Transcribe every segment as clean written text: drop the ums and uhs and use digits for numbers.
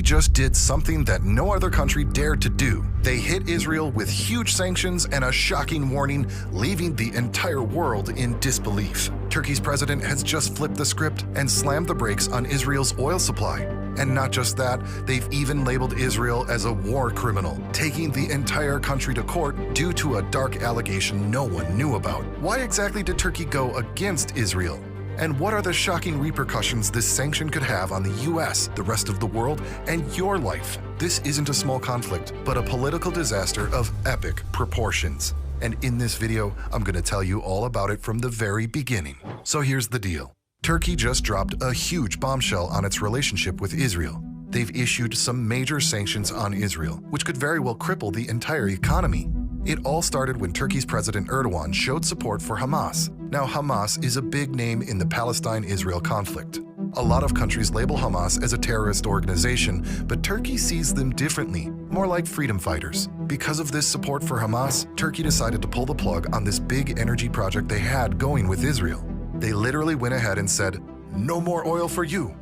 just did something that no other country dared to do. They hit Israel with huge sanctions and a shocking warning, leaving the entire world in disbelief. Turkey's president has just flipped the script and slammed the brakes on Israel's oil supply. And not just that, they've even labeled Israel as a war criminal, taking the entire country to court due to a dark allegation no one knew about. Why exactly did Turkey go against Israel? And what are the shocking repercussions this sanction could have on the US, the rest of the world, and your life? This isn't a small conflict, but a political disaster of epic proportions. And in this video, I'm going to tell you all about it from the very beginning. So here's the deal. Turkey just dropped a huge bombshell on its relationship with Israel. They've issued some major sanctions on Israel, which could very well cripple the entire economy. It all started when Turkey's President Erdogan showed support for Hamas. Now, Hamas is a big name in the Palestine-Israel conflict. A lot of countries label Hamas as a terrorist organization, but Turkey sees them differently, more like freedom fighters. Because of this support for Hamas, Turkey decided to pull the plug on this big energy project they had going with Israel. They literally went ahead and said, "No more oil for you."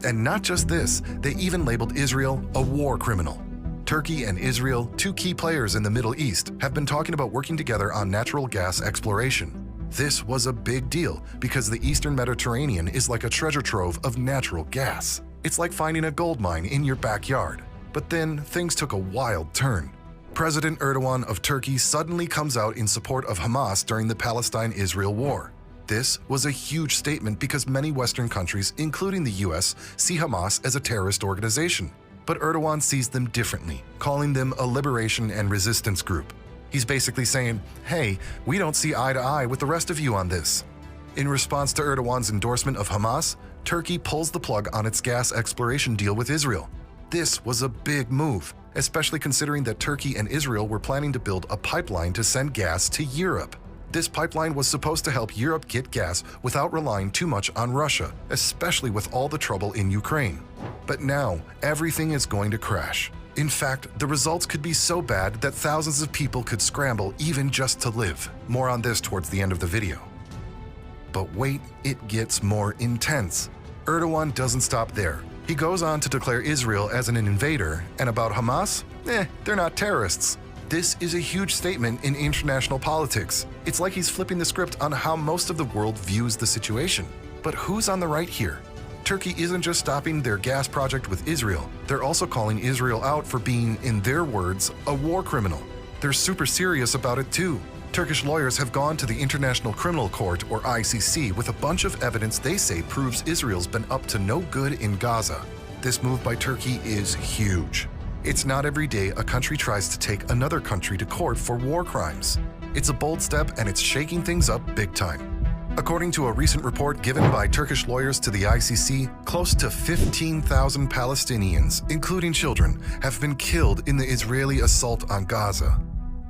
And not just this, they even labeled Israel a war criminal. Turkey and Israel, two key players in the Middle East, have been talking about working together on natural gas exploration. This was a big deal because the Eastern Mediterranean is like a treasure trove of natural gas. It's like finding a gold mine in your backyard. But then things took a wild turn. President Erdogan of Turkey suddenly comes out in support of Hamas during the Palestine-Israel war. This was a huge statement because many Western countries, including the US, see Hamas as a terrorist organization. But Erdogan sees them differently, calling them a liberation and resistance group. He's basically saying, hey, we don't see eye to eye with the rest of you on this. In response to Erdogan's endorsement of Hamas, Turkey pulls the plug on its gas exploration deal with Israel. This was a big move, especially considering that Turkey and Israel were planning to build a pipeline to send gas to Europe. This pipeline was supposed to help Europe get gas without relying too much on Russia, especially with all the trouble in Ukraine. But now, everything is going to crash. In fact, the results could be so bad that thousands of people could scramble even just to live. More on this towards the end of the video. But wait, it gets more intense. Erdogan doesn't stop there. He goes on to declare Israel as an invader, and about Hamas? They're not terrorists. This is a huge statement in international politics. It's like he's flipping the script on how most of the world views the situation. But who's on the right here? Turkey isn't just stopping their gas project with Israel, they're also calling Israel out for being, in their words, a war criminal. They're super serious about it too. Turkish lawyers have gone to the International Criminal Court, or ICC, with a bunch of evidence they say proves Israel's been up to no good in Gaza. This move by Turkey is huge. It's not every day a country tries to take another country to court for war crimes. It's a bold step and it's shaking things up big time. According to a recent report given by Turkish lawyers to the ICC, close to 15,000 Palestinians, including children, have been killed in the Israeli assault on Gaza.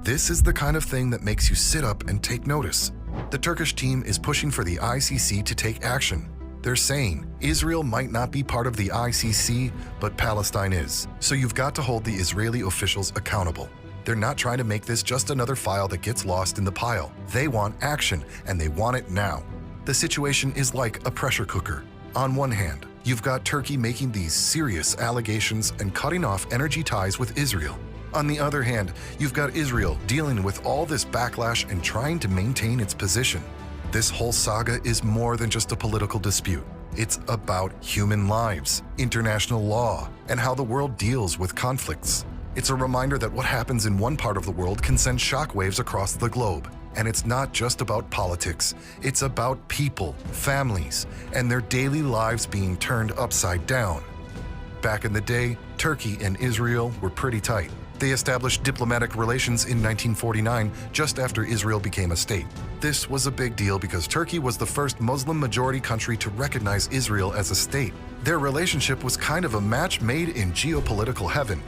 This is the kind of thing that makes you sit up and take notice. The Turkish team is pushing for the ICC to take action. They're saying Israel might not be part of the ICC, but Palestine is. So you've got to hold the Israeli officials accountable. They're not trying to make this just another file that gets lost in the pile. They want action, and they want it now. The situation is like a pressure cooker. On one hand, you've got Turkey making these serious allegations and cutting off energy ties with Israel. On the other hand, you've got Israel dealing with all this backlash and trying to maintain its position. This whole saga is more than just a political dispute. It's about human lives, international law, and how the world deals with conflicts. It's a reminder that what happens in one part of the world can send shockwaves across the globe. And it's not just about politics. It's about people, families, and their daily lives being turned upside down. Back in the day, Turkey and Israel were pretty tight. They established diplomatic relations in 1949, just after Israel became a state. This was a big deal because Turkey was the first Muslim-majority country to recognize Israel as a state. Their relationship was kind of a match made in geopolitical heaven.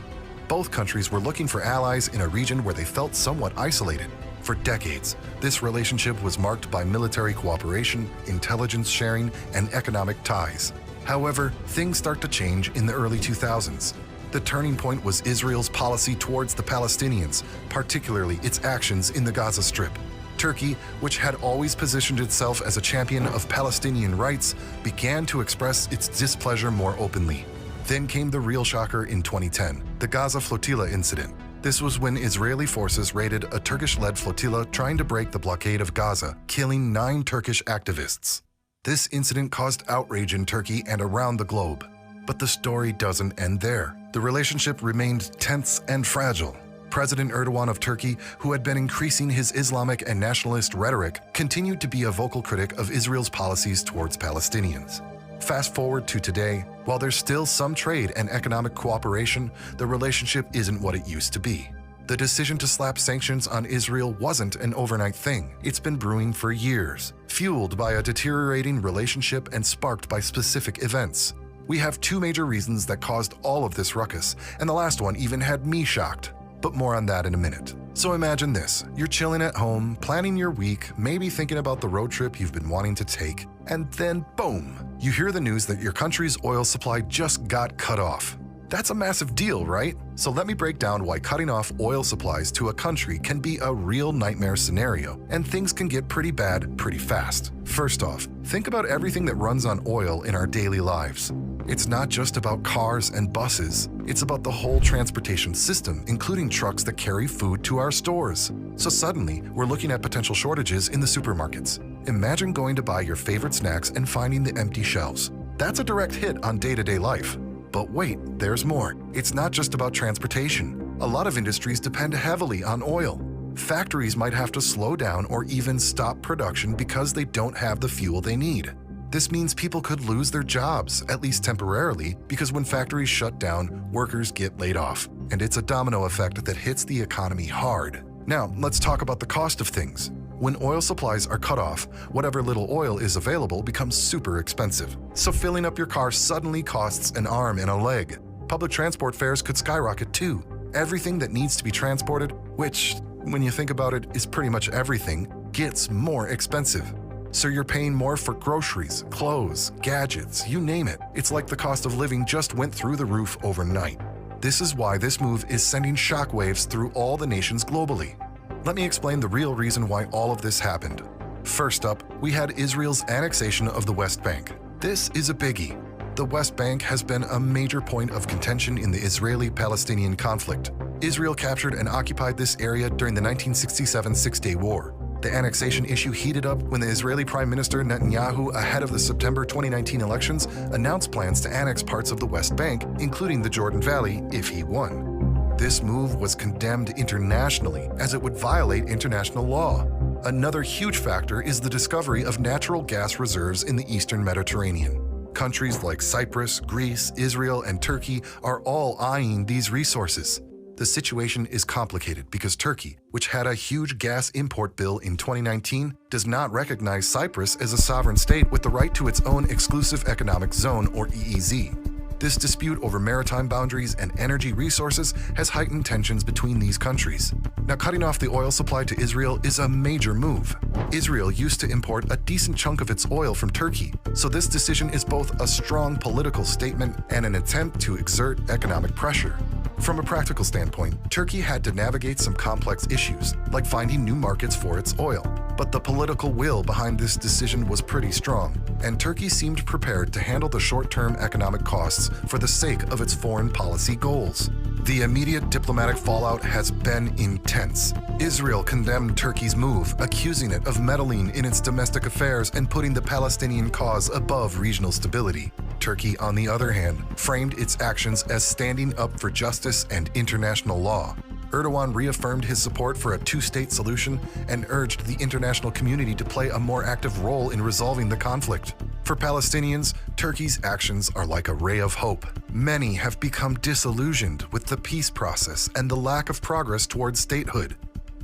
Both countries were looking for allies in a region where they felt somewhat isolated. For decades, this relationship was marked by military cooperation, intelligence sharing, and economic ties. However, things start to change in the early 2000s. The turning point was Israel's policy towards the Palestinians, particularly its actions in the Gaza Strip. Turkey, which had always positioned itself as a champion of Palestinian rights, began to express its displeasure more openly. Then came the real shocker in 2010, the Gaza Flotilla incident. This was when Israeli forces raided a Turkish-led flotilla trying to break the blockade of Gaza, killing 9 Turkish activists. This incident caused outrage in Turkey and around the globe. But the story doesn't end there. The relationship remained tense and fragile. President Erdogan of Turkey, who had been increasing his Islamic and nationalist rhetoric, continued to be a vocal critic of Israel's policies towards Palestinians. Fast forward to today, while there's still some trade and economic cooperation, the relationship isn't what it used to be. The decision to slap sanctions on Israel wasn't an overnight thing. It's been brewing for years, fueled by a deteriorating relationship and sparked by specific events. We have 2 major reasons that caused all of this ruckus, and the last one even had me shocked. But more on that in a minute. So imagine this, you're chilling at home, planning your week, maybe thinking about the road trip you've been wanting to take, and then boom, you hear the news that your country's oil supply just got cut off. That's a massive deal, right? So let me break down why cutting off oil supplies to a country can be a real nightmare scenario, and things can get pretty bad pretty fast. First off, think about everything that runs on oil in our daily lives. It's not just about cars and buses. It's about the whole transportation system, including trucks that carry food to our stores. So suddenly, we're looking at potential shortages in the supermarkets. Imagine going to buy your favorite snacks and finding the empty shelves. That's a direct hit on day-to-day life. But wait, there's more. It's not just about transportation. A lot of industries depend heavily on oil. Factories might have to slow down or even stop production because they don't have the fuel they need. This means people could lose their jobs, at least temporarily, because when factories shut down, workers get laid off. And it's a domino effect that hits the economy hard. Now, let's talk about the cost of things. When oil supplies are cut off, whatever little oil is available becomes super expensive. So filling up your car suddenly costs an arm and a leg. Public transport fares could skyrocket too. Everything that needs to be transported, which, when you think about it, is pretty much everything, gets more expensive. So you're paying more for groceries, clothes, gadgets, you name it. It's like the cost of living just went through the roof overnight. This is why this move is sending shockwaves through all the nations globally. Let me explain the real reason why all of this happened. First up, we had Israel's annexation of the West Bank. This is a biggie. The West Bank has been a major point of contention in the Israeli-Palestinian conflict. Israel captured and occupied this area during the 1967 Six-Day War. The annexation issue heated up when the Israeli Prime Minister Netanyahu, ahead of the September 2019 elections, announced plans to annex parts of the West Bank, including the Jordan Valley, if he won. This move was condemned internationally, as it would violate international law. Another huge factor is the discovery of natural gas reserves in the Eastern Mediterranean. Countries like Cyprus, Greece, Israel, and Turkey are all eyeing these resources. The situation is complicated because Turkey, which had a huge gas import bill in 2019, does not recognize Cyprus as a sovereign state with the right to its own exclusive economic zone, or EEZ. This dispute over maritime boundaries and energy resources has heightened tensions between these countries. Now, cutting off the oil supply to Israel is a major move. Israel used to import a decent chunk of its oil from Turkey, so this decision is both a strong political statement and an attempt to exert economic pressure. From a practical standpoint, Turkey had to navigate some complex issues, like finding new markets for its oil. But the political will behind this decision was pretty strong, and Turkey seemed prepared to handle the short-term economic costs for the sake of its foreign policy goals. The immediate diplomatic fallout has been intense. Israel condemned Turkey's move, accusing it of meddling in its domestic affairs and putting the Palestinian cause above regional stability. Turkey, on the other hand, framed its actions as standing up for justice and international law. Erdogan reaffirmed his support for a two-state solution and urged the international community to play a more active role in resolving the conflict. For Palestinians, Turkey's actions are like a ray of hope. Many have become disillusioned with the peace process and the lack of progress towards statehood.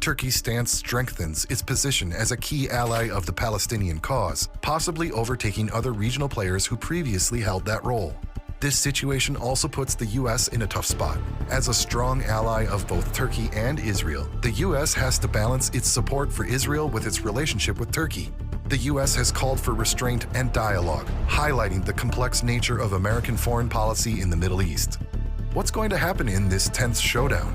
Turkey's stance strengthens its position as a key ally of the Palestinian cause, possibly overtaking other regional players who previously held that role. This situation also puts the U.S. in a tough spot. As a strong ally of both Turkey and Israel, the U.S. has to balance its support for Israel with its relationship with Turkey. The U.S. has called for restraint and dialogue, highlighting the complex nature of American foreign policy in the Middle East. What's going to happen in this tense showdown?